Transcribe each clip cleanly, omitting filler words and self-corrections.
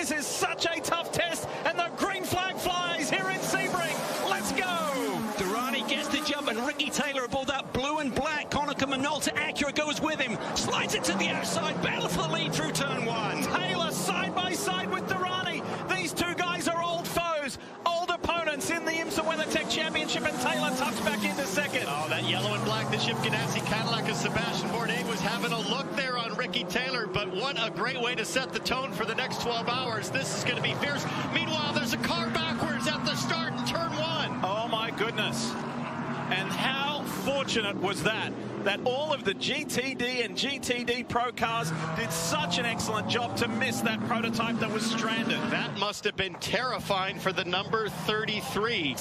This is such a tough test, and the green flag flies here in Sebring. Let's go! Durrani gets the jump, and Ricky Taylor aboard that blue and black Konica Minolta Acura goes with him, slides it to the outside, battle for the lead through turn one. Taylor side by side with Durrani. These two guys are old foes, old opponents in the IMSA WeatherTech Championship, and Taylor tucks back into second. Oh, that yellow and black, the Chip Ganassi Cadillac of Sebastian Bourdais was having a look there on Ricky Taylor, but what a great way to set the tone for the next 12 hours. This is going to be fierce. Meanwhile, there's a car backwards at the start in turn one. Oh my goodness. And how fortunate was that all of the GTD and GTD Pro cars did such an excellent job to miss that prototype that was stranded. That must have been terrifying for the number 33.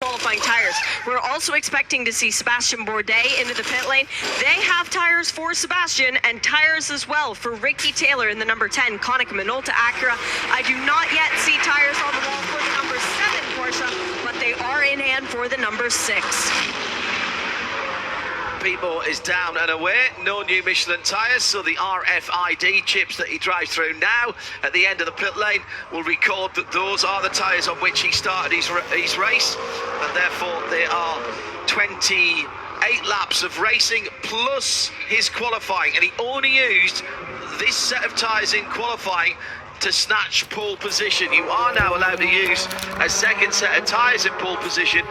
Qualifying tires. We're also expecting to see Sebastian Bourdais into the pit lane. They have tires for Sebastian and tires as well for Ricky Taylor in the number 10 Konica Minolta Acura. I do not yet see tires on the wall for the number 7 Porsche, but they are in hand for the number 6. People is down and away, no new Michelin tyres, so the RFID chips that he drives through now at the end of the pit lane will record that those are the tyres on which he started his race, and therefore there are 28 laps of racing plus his qualifying, and he only used this set of tyres in qualifying to snatch pole position. You are now allowed to use a second set of tyres in pole position.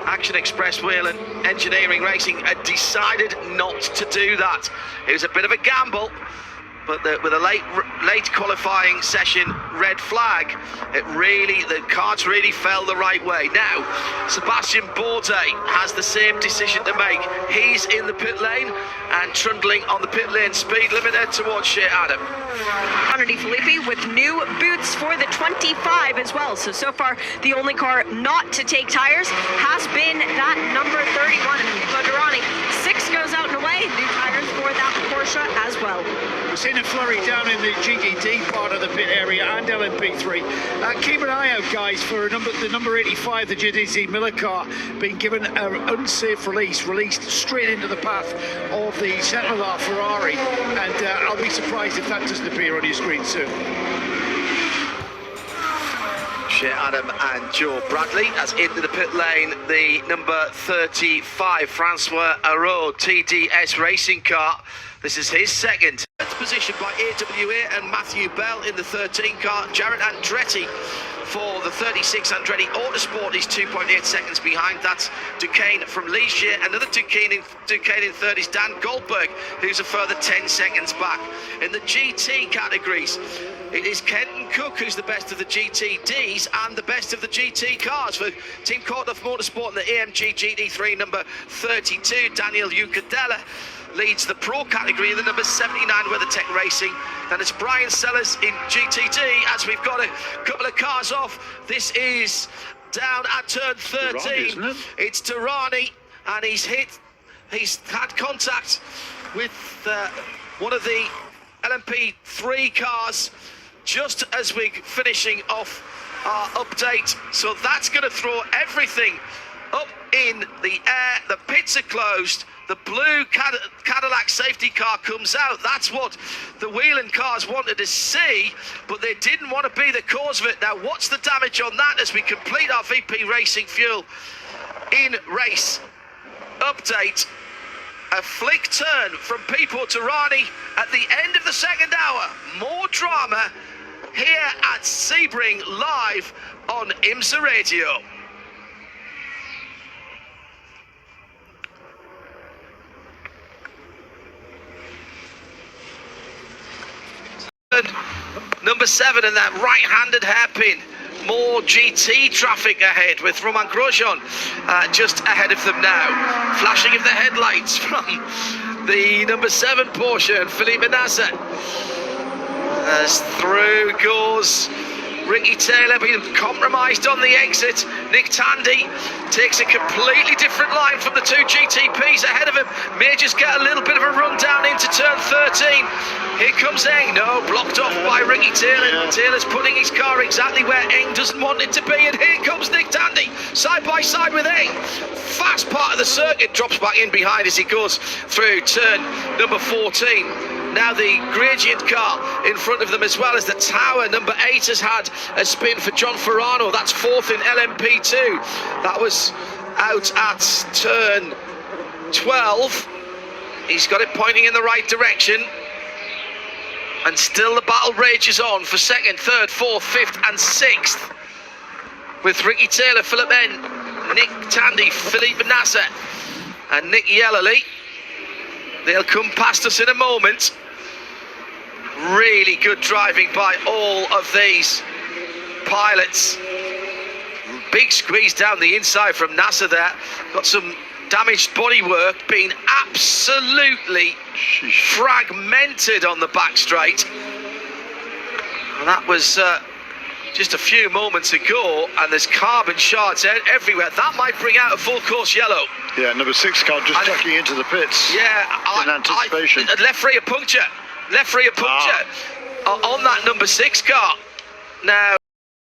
Action Express Wheel and Engineering Racing had decided not to do that. It was a bit of a gamble, but with a late qualifying session red flag, the cards really fell the right way. Now, Sebastian Bourdais has the same decision to make. He's in the pit lane and trundling on the pit lane speed limiter towards Shea Adam. Kennedy Filipe with new boots for the 25 as well. So far, the only car not to take tires has been that number 31, Filipe Durrani. 6 goes out and away. New tires for that Porsche as well. We've seen a flurry down in the GTD part of the pit area and LMP3. Keep an eye out, guys, for the number 85, the JDC Miller car, being given an unsafe released straight into the path of the Sentinel Ferrari, and I'll be surprised if that doesn't appear on your screen soon. Shea Adam and Joe Bradley as into the pit lane the number 35 Francois Araud TDS racing car. This is his second. Positioned by AWA and Matthew Bell in the 13 car. Jared Andretti for the 36 Andretti Autosport is 2.8 seconds behind. That's Duquesne from Ligier. Another Duquesne in 3rd is Dan Goldberg, who's a further 10 seconds back. In the GT categories, it is Kenton Cook who's the best of the GTDs and the best of the GT cars. For Team Cordoff Motorsport in the AMG GT3 number 32, Daniel Ucadella leads the Pro category in the number 79 WeatherTech Racing, and it's Brian Sellers in GTD as we've got a couple of cars off. This is down at turn 13. It's Durrani, and he's had contact with one of the LMP3 cars just as we're finishing off our update, so that's going to throw everything up in the air. The pits are closed. The blue Cadillac safety car comes out. That's what the Whelan cars wanted to see, but they didn't want to be the cause of it. Now, what's the damage on that as we complete our VP Racing Fuel in race update? A flick turn from Pipo Durrani at the end of the second hour. More drama here at Sebring live on IMSA Radio. Number 7 and that right-handed hairpin. More GT traffic ahead with Romain Grosjean just ahead of them now. Flashing of the headlights from the number 7 Porsche and Filipe Nasser. As through goes Ricky Taylor, being compromised on the exit. Nick Tandy takes a completely different line from the two GTPs ahead of him. May just get a little bit of a run down into turn 13. Here comes Eng. No, blocked off by Ricky Taylor. Taylor's putting his car exactly where Eng doesn't want it to be. And here comes Nick Tandy, side by side with Eng. Fast part of the circuit, drops back in behind as he goes through turn number 14. Now the Gradient car in front of them, as well as the Tower. Number 8 has had a spin for John Ferrano. That's 4th in LMP2. That was out at turn 12. He's got it pointing in the right direction. And still the battle rages on for 2nd, 3rd, 4th, 5th and 6th. With Ricky Taylor, Philip N, Nick Tandy, Filipe Nasser and Nick Yellerly. They'll come past us in a moment. Really good driving by all of these pilots. Big squeeze down the inside from Nasser there. Got some damaged bodywork, being absolutely fragmented on the back straight. And that was just a few moments ago, and there's carbon shards everywhere. That might bring out a full course yellow. Yeah, number 6 car just ducking into the pits. Yeah, in anticipation. Left rear puncture. Left rear puncture on that number 6 car. Now,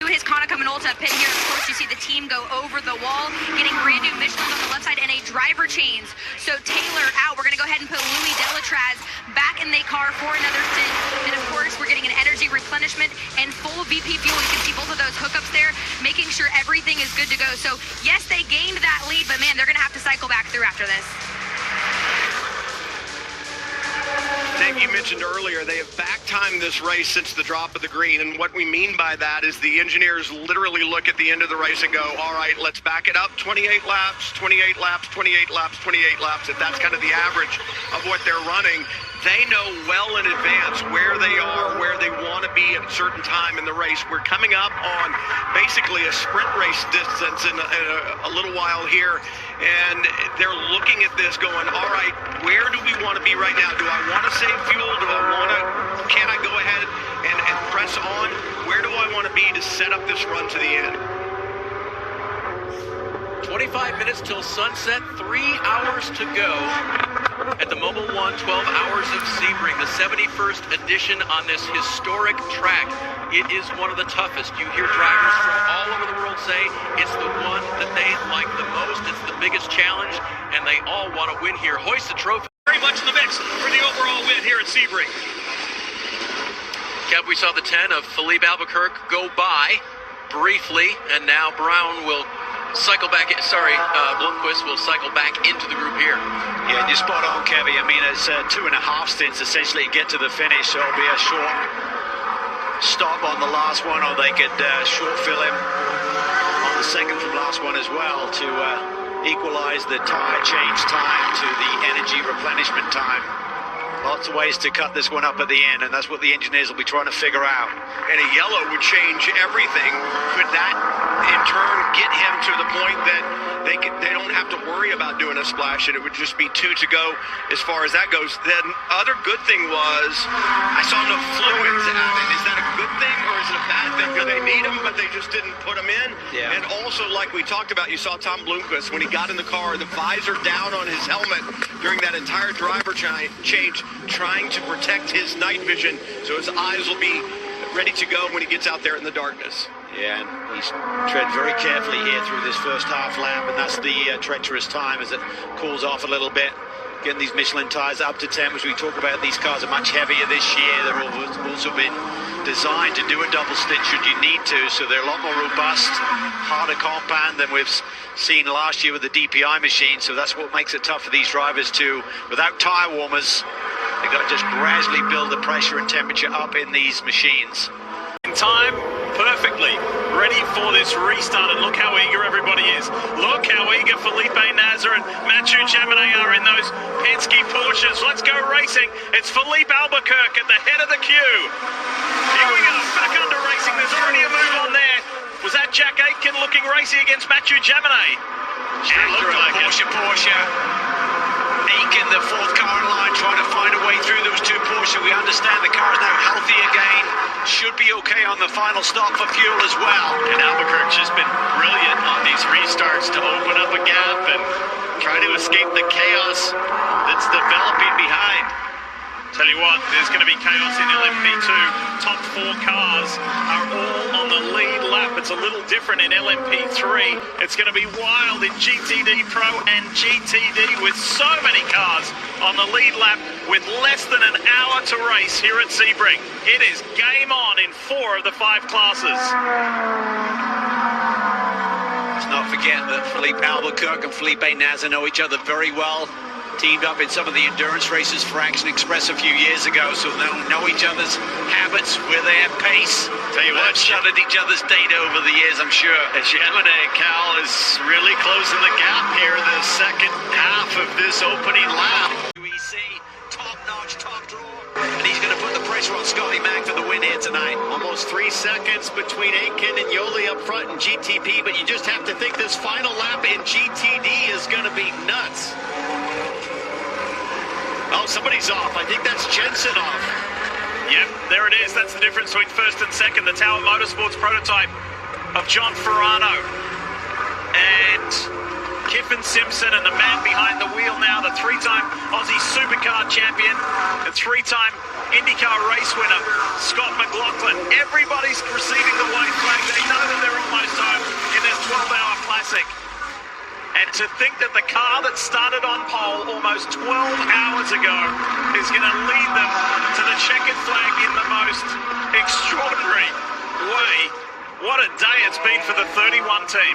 his Konica Minolta pit here. Of course, you see the team go over the wall, getting brand new Michelins on the left side and a driver change. So Taylor out. We're going to go ahead and put Louis Delatraz back in the car for another stint. And of course, we're getting an energy replenishment and full VP fuel. You can see both of those hookups there, making sure everything is good to go. So yes, they gained that lead, but man, they're going to have to cycle back through after this. Dave, you mentioned earlier they have back-timed this race since the drop of the green, and what we mean by that is the engineers literally look at the end of the race and go, all right, let's back it up 28 laps, 28 laps, 28 laps, 28 laps. If that's kind of the average of what they're running, they know well in advance where they are, where they want to be at a certain time in the race. We're coming up on basically a sprint race distance in a little while here, and they're looking at this going, all right, where do we want to be right now? Do I want to save fuel? Can I go ahead and press on? Where do I want to be to set up this run to the end? 25 minutes till sunset, 3 hours to go at the Mobil 1 12 Hours of Sebring, the 71st edition on this historic track. It is one of the toughest. You hear drivers from all over the world say it's the one that they like the most. It's the biggest challenge, and they all want to win here. Hoist the trophy. Very much in the mix for the overall win here at Sebring. Kev, we saw the 10 of Filipe Albuquerque go by briefly, and now Brown will cycle back, Blomqvist will cycle back into the group here. Yeah, you're spot on, Kevy. I mean, it's 2.5 stints essentially to get to the finish, so it'll be a short stop on the last one, or they could short fill him on the second from last one as well to equalize the tire change time to the energy replenishment time. Lots of ways to cut this one up at the end, and that's what the engineers will be trying to figure out. And a yellow would change everything. Could that in turn get him to the point that they don't have to worry about doing a splash, and it would just be 2 to go as far as that goes? Then other good thing was I saw no fluids added. Is that a good thing or is it a bad thing? Do they need them, but they just didn't put them in? Yeah. And also, like we talked about, you saw Tom Blomqvist when he got in the car, the visor down on his helmet during that entire driver change, trying to protect his night vision so his eyes will be ready to go when he gets out there in the darkness. Yeah, and he's tread very carefully here through this first half lap, and that's the treacherous time as it cools off a little bit. Getting these Michelin tires up to 10, as we talk about, these cars are much heavier this year. They're also been designed to do a double stint should you need to, so they're a lot more robust, harder compound than we've seen last year with the DPI machine, so that's what makes it tough for these drivers to, without tire warmers, they've got to just gradually build the pressure and temperature up in these machines. In time, perfectly ready for this restart, and look how eager everybody is. Look how eager Filipe Nasser and Mathieu Jaminet are in those Penske Porsches. Let's go racing. It's Filipe Albuquerque at the head of the queue. Here we go, back under racing. There's already a move on there. Was that Jack Aitken looking racy against Mathieu Jaminet? Sure looked like Porsche. Aitken, the fourth car in line, trying to find a way through those two Porsche. We understand the car is now healthy again. Should be okay on the final stop for fuel as well. And Albuquerque's just been brilliant on these restarts to open up a gap and try to escape the chaos that's developing behind. Tell you what, there's going to be chaos in LMP2. Top 4 cars are all on the lead lap. It's it's a little different in LMP3. It's going to be wild in GTD Pro and GTD with so many cars on the lead lap with less than an hour to race here at Sebring. It is game on in 4 of the 5 classes. Let's not forget that Filipe Albuquerque and Felipe Nasr know each other very well. Teamed up in some of the endurance races for Action Express a few years ago, so they'll know each other's habits with their pace. Tell you what, shuttered each other's data over the years, I'm sure. Gemini Cal is really closing the gap here, the second half of this opening lap. We see top-notch, top draw, and he's going to put the pressure on Scotty Mack for the win here tonight. Almost 3 seconds between Aitken and Yoli up front in GTP, but you just have to think this final lap in GTD is going to be nuts. Oh, somebody's off. I think that's Jensen off. Yep, there it is. That's the difference between first and second. The Tower Motorsports prototype of John Ferrano. And Kiffin Simpson, and the man behind the wheel now, the 3-time Aussie Supercar champion, the 3-time IndyCar race winner, Scot Maclughlin. Everybody's receiving the white flag. They know that they're almost home in this 12-hour classic. And to think that the car that started on pole almost 12 hours ago is going to lead them to the checkered flag in the most extraordinary way. What a day it's been for the 31 team.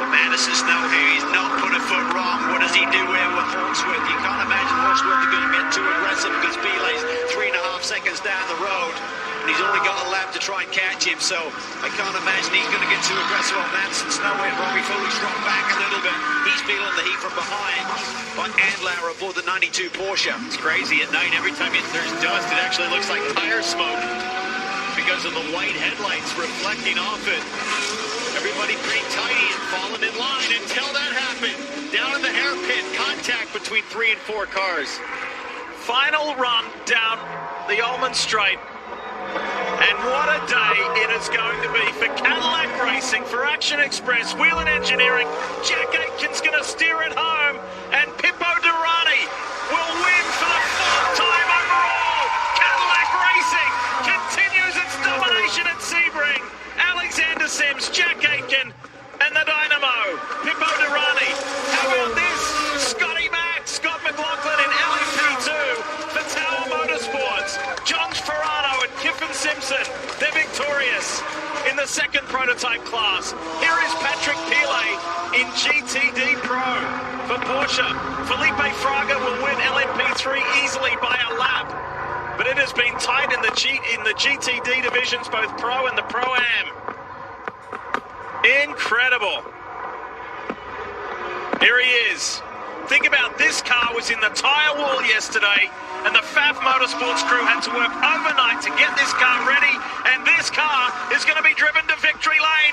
Well, Madison's now here. He's not put a foot wrong. What does he do here with Hawksworth? You can't imagine Hawksworth is going to get too aggressive because Pilet's 3.5 seconds down the road. And he's only got a lap to try and catch him, so I can't imagine he's going to get too aggressive on Madison's nowhere. Robbie Foley's dropped back a little bit. He's feeling the heat from behind. But Andlauer aboard the 92 Porsche. It's crazy. At night, every time there's dust, it actually looks like tire smoke because of the white headlights reflecting off it. Everybody pretty tidy and falling in line until that happened. Down in the hairpin, contact between 3 and 4 cars. Final run down the Ullman Straight. And what a day it is going to be for Cadillac Racing, for Action Express, Wheel and Engineering. Jack Aitken's going to steer it home, and Pipo Durrani will win for the 4th time overall. Cadillac Racing continues its domination at Sebring. Alexander Sims, Jack Aitken, and the Dynamo, Pipo Durrani. How about this? Scotty Mack, Scot Maclughlin in LMP2 for Tower Motorsports. John Ferrano and Kiffin Simpson, they're victorious in the 2nd prototype class. Here is Patrick Pilet in GTD Pro for Porsche. Filipe Fraga will win LMP3 easily by a lap. But it has been tight in the GTD divisions, both Pro and the Pro-Am. Incredible. Here he is. Think about this car was in the tyre wall yesterday, and the Pfaff Motorsports crew had to work overnight to get this car ready, and this car is going to be driven to victory lane.